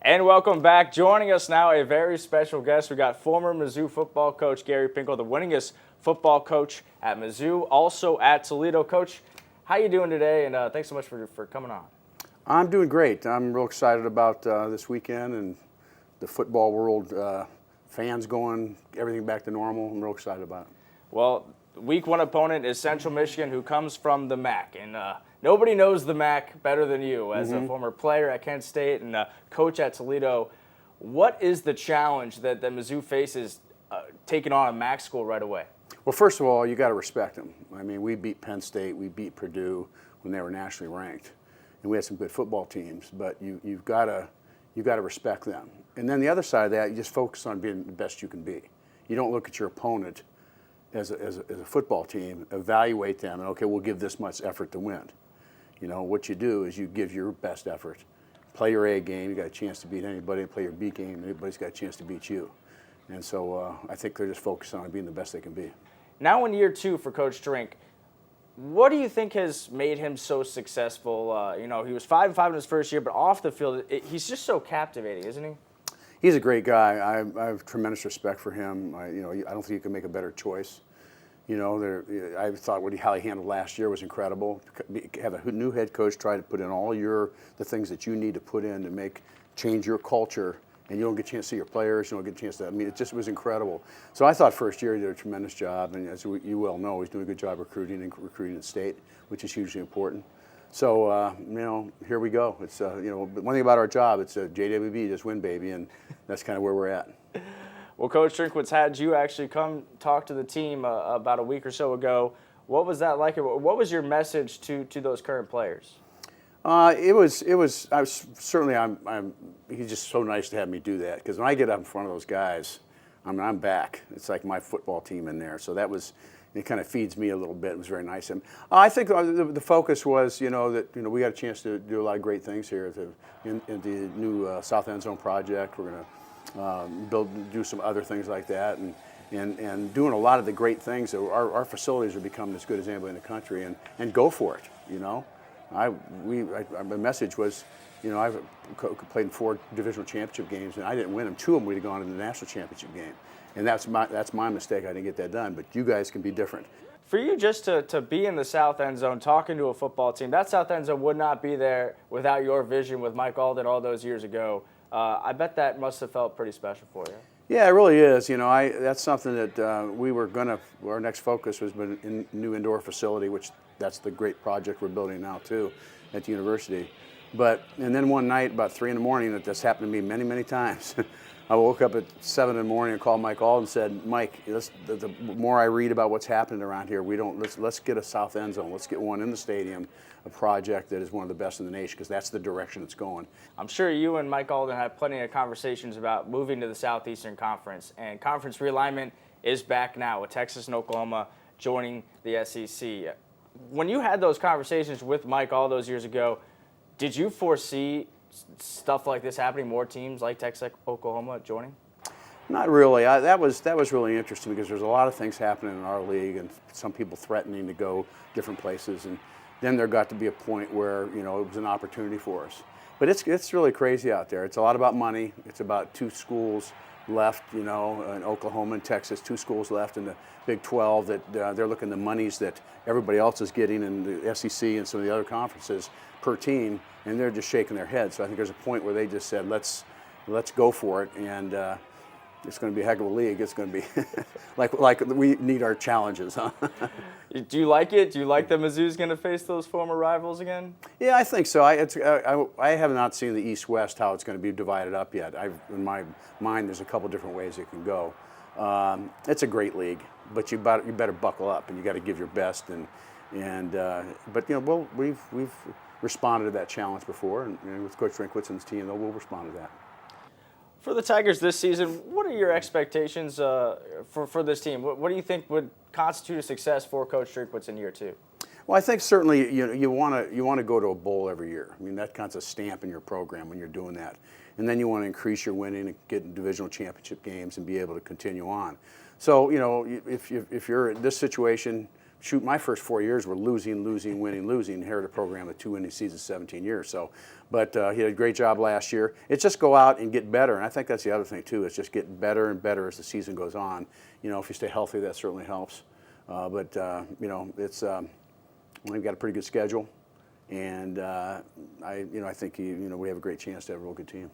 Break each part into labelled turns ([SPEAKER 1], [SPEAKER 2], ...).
[SPEAKER 1] And welcome back. Joining us now, a very special guest. We got former Mizzou football coach Gary Pinkel, the winningest football coach at Mizzou, also at Toledo. Coach, how you doing today? And thanks so much for coming on.
[SPEAKER 2] I'm doing great. I'm real excited about this weekend and the football world, fans going, everything back to normal. I'm real excited about it.
[SPEAKER 1] Well, week one opponent is Central Michigan, who comes from the MAC. And nobody knows the MAC better than you as a former player at Kent State and a coach at Toledo. What is the challenge that Mizzou faces taking on a MAC school right away?
[SPEAKER 2] Well, first of all, you got to respect them. I mean, we beat Penn State, we beat Purdue when they were nationally ranked, and we had some good football teams. But you've got to respect them. And then the other side of that, you just focus on being the best you can be. You don't look at your opponent as a football team, evaluate them, and okay, we'll give this much effort to win. You know, what you do is you give your best effort. Play your A game, you got a chance to beat anybody, play your B game, anybody's got a chance to beat you. And so I think they're just focused on being the best they can be.
[SPEAKER 1] Now in year two for Coach Drink, what do you think has made him so successful? You know, he was 5-5 in his first year, but off the field, he's just so captivating, isn't he?
[SPEAKER 2] He's a great guy. I have tremendous respect for him. I don't think you can make a better choice. You know, I thought how he handled last year was incredible. Have a new head coach try to put in all the things that you need to put in to change your culture, and you don't get a chance to see your players. You don't get a chance to. I mean, it just was incredible. So I thought first year he did a tremendous job, and as you well know, he's doing a good job recruiting in state, which is hugely important. So you know, here we go. It's you know, one thing about our job, it's JWB, just win, baby, and that's kind of where we're at.
[SPEAKER 1] Well, Coach Drinkwitz had you actually come talk to the team about a week or so ago. What was that like? What was your message to those current players?
[SPEAKER 2] It was. He's just so nice to have me do that, because when I get up in front of those guys, I'm back. It's like my football team in there. So it kind of feeds me a little bit. It was very nice. And I think the focus was, that we got a chance to do a lot of great things here in the new South End Zone project. We're going to do some other things like that, and doing a lot of the great things. Our facilities are becoming as good as anybody in the country, and go for it. My message was, I've played in 4 divisional championship games, and I didn't win them. 2 of them we'd have gone to the national championship game, and that's my mistake. I didn't get that done. But you guys can be different.
[SPEAKER 1] For you just to be in the South End Zone talking to a football team, that South End Zone would not be there without your vision with Mike Alden all those years ago. I bet that must have felt pretty special for you.
[SPEAKER 2] Yeah, it really is. That's something that our next focus was in new indoor facility, which that's the great project we're building now too at the university. And then one night about 3 in the morning, that happened to me many, many times. I woke up at 7 in the morning and called Mike Alden and said, Mike, the more I read about what's happening around here, let's get a South End Zone. Let's get one in the stadium, a project that is one of the best in the nation, because that's the direction it's going.
[SPEAKER 1] I'm sure you and Mike Alden had plenty of conversations about moving to the Southeastern Conference, and conference realignment is back now with Texas and Oklahoma joining the SEC. When you had those conversations with Mike all those years ago, did you foresee stuff like this happening, more teams like Texas, Oklahoma joining?
[SPEAKER 2] Not really. That was really interesting, because there's a lot of things happening in our league, and some people threatening to go different places, and then there got to be a point where it was an opportunity for us. But it's really crazy out there. It's a lot about money. It's about 2 schools left, in Oklahoma and Texas, 2 schools left in the Big 12 that they're looking at the monies that everybody else is getting in the SEC and some of the other conferences per team, and they're just shaking their heads. So I think there's a point where they just said, let's go for it, and it's going to be a heck of a league. It's going to be like we need our challenges, huh?
[SPEAKER 1] Do you like it? Do you like that Mizzou's going to face those former rivals again?
[SPEAKER 2] Yeah, I think so. I have not seen the East-West, how it's going to be divided up yet. In my mind, there's a couple different ways it can go. It's a great league, but you better buckle up, and you got to give your best. But we've responded to that challenge before, and with Coach Drinkwitz and his team, we'll respond to that.
[SPEAKER 1] For the Tigers this season, what are your expectations for this team? What do you think would constitute a success for Coach Drinkwitz in year 2?
[SPEAKER 2] Well, I think certainly you want to go to a bowl every year. I mean, that kind of stamp in your program when you're doing that, and then you want to increase your winning and get in divisional championship games and be able to continue on. So if you're in this situation, shoot, my first 4 years were losing, winning, losing. Inherited a program with 2 winning seasons, 17 years. So, but he did a great job last year. It's just go out and get better, and I think that's the other thing too. It's just getting better and better as the season goes on. You know, if you stay healthy, that certainly helps. You know, it's we've got a pretty good schedule, and I think we have a great chance to have a real good team.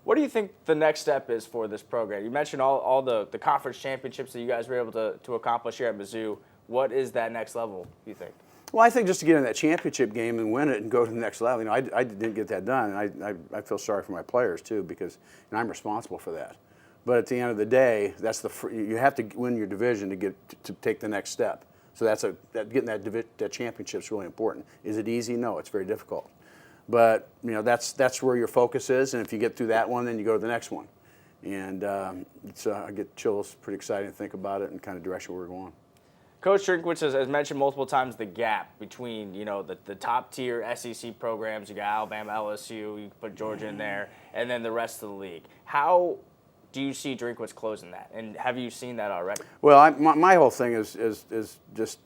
[SPEAKER 1] What do you think the next step is for this program? You mentioned all the conference championships that you guys were able to accomplish here at Mizzou. What is that next level, you think?
[SPEAKER 2] Well, I think just to get in that championship game and win it and go to the next level. You know, I didn't get that done, and I feel sorry for my players too, because I'm responsible for that. But at the end of the day, you have to win your division to take the next step. So getting that championship is really important. Is it easy? No, it's very difficult. But you know, that's where your focus is, and if you get through that one, then you go to the next one. And I get chills, pretty excited to think about it and kind of direction where we're going.
[SPEAKER 1] Coach Drinkwitz has mentioned multiple times the gap between, you know, the top tier SEC programs. You got Alabama, LSU, you can put Georgia in there, and then the rest of the league. How do you see Drinkwitz closing that, and have you seen that already?
[SPEAKER 2] Well, my whole thing is just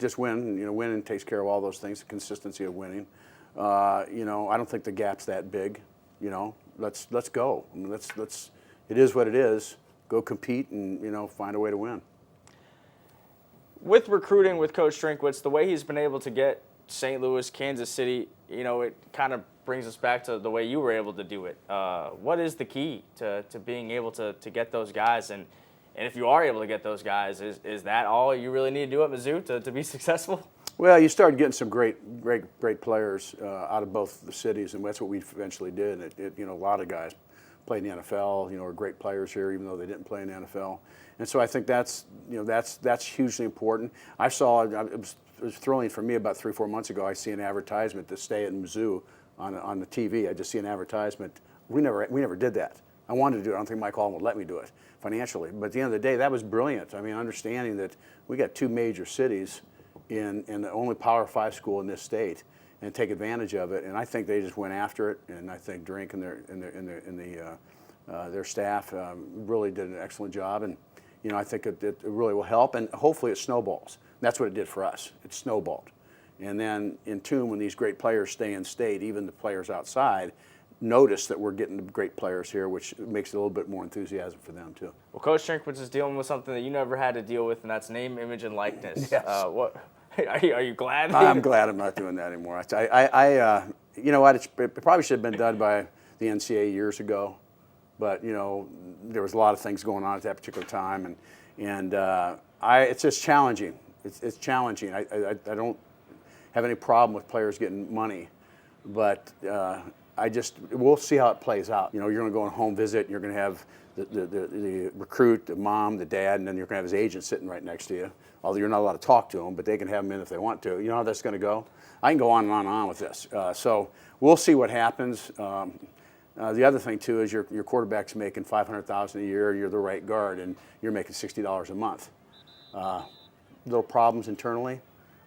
[SPEAKER 2] just win. You know, winning takes care of all those things. The consistency of winning. You know, I don't think the gap's that big. You know, let's go. I mean, let's. It is what it is. Go compete and find a way to win.
[SPEAKER 1] With recruiting with Coach Drinkwitz, the way he's been able to get St. Louis, Kansas City, it kind of brings us back to the way you were able to do it. What is the key to being able to get those guys? And if you are able to get those guys, is that all you really need to do at Mizzou to be successful?
[SPEAKER 2] Well, you started getting some great players out of both the cities, and that's what we eventually did. A lot of guys played in the NFL, are great players here, even though they didn't play in the NFL. And so I think that's hugely important. I saw it was thrilling for me about 3 or 4 months ago. I see an advertisement to stay at Mizzou on the TV. I just see an advertisement. We never did that. I wanted to do it. I don't think Mike Allen would let me do it financially. But at the end of the day, that was brilliant. I mean, understanding that we got 2 major cities in the only Power 5 school in this state, and take advantage of it. And I think they just went after it. And I think Drink and their staff really did an excellent job. And I think it really will help. And hopefully it snowballs. That's what it did for us. It snowballed. And then in tune, when these great players stay in state, even the players outside notice that we're getting the great players here, which makes it a little bit more enthusiasm for them too.
[SPEAKER 1] Well, Coach Drinkwitz is dealing with something that you never had to deal with, and that's name, image, and likeness.
[SPEAKER 2] Yes.
[SPEAKER 1] Are you glad?
[SPEAKER 2] I'm glad I'm not doing that anymore. You know what? It probably should have been done by the NCAA years ago, but there was a lot of things going on at that particular time, and it's just challenging. It's challenging. I don't have any problem with players getting money, but we'll see how it plays out. You're going to go on a home visit, and you're going to have the recruit, the mom, the dad, and then you're going to have his agent sitting right next to you. Although you're not allowed to talk to them, but they can have them in if they want to. You know how that's going to go? I can go on and on and on with this. So we'll see what happens. The other thing too is your quarterback's making $500,000 a year. You're the right guard, and you're making $60 a month. Little problems internally,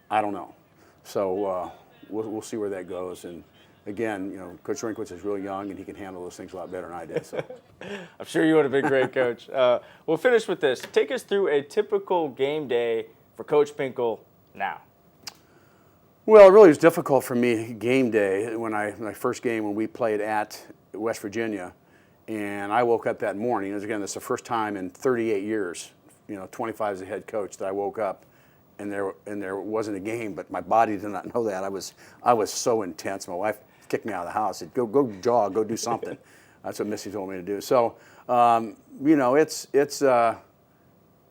[SPEAKER 2] I don't know. So we'll see where that goes. And again, Coach Drinkwitz is really young, and he can handle those things a lot better than I did. So.
[SPEAKER 1] I'm sure you would have been great, Coach. We'll finish with this. Take us through a typical game day for Coach Pinkel now.
[SPEAKER 2] Well, it really was difficult for me game day my first game when we played at West Virginia, and I woke up that morning. That's the first time in 38 years, 25 as a head coach, that I woke up and there wasn't a game, but my body did not know that. I was so intense. My wife kicked me out of the house. Said, go jog, go do something. That's what Missy told me to do. So,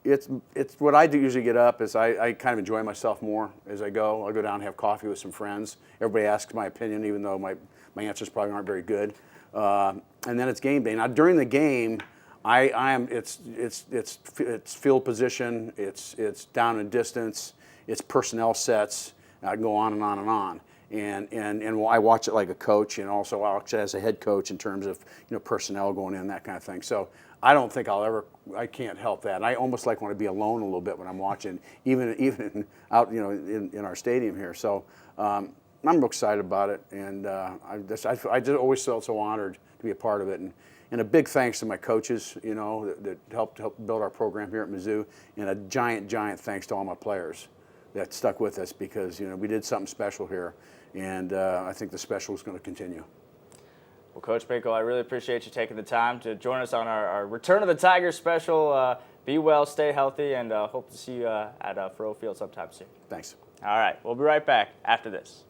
[SPEAKER 2] it's what I do usually get up is I kind of enjoy myself more as I go. I'll go down and have coffee with some friends. Everybody asks my opinion, even though my answers probably aren't very good. And then it's game day. Now during the game, it's field position, it's down and distance, it's personnel sets. I can go on and on and on. And I watch it like a coach, and also watch it as a head coach in terms of personnel going in, that kind of thing. So I don't think I can't help that. And I almost want to be alone a little bit when I'm watching, even out in our stadium here. So I'm real excited about it, and I just always felt so honored to be a part of it. And a big thanks to my coaches, that helped build our program here at Mizzou, and a giant thanks to all my players. that stuck with us because we did something special here, and I think the special is going to continue.
[SPEAKER 1] Well, Coach Pinkel, I really appreciate you taking the time to join us on our Return of the Tigers special. Be well, stay healthy, and hope to see you at Faurot Field sometime soon.
[SPEAKER 2] Thanks.
[SPEAKER 1] All right, we'll be right back after this.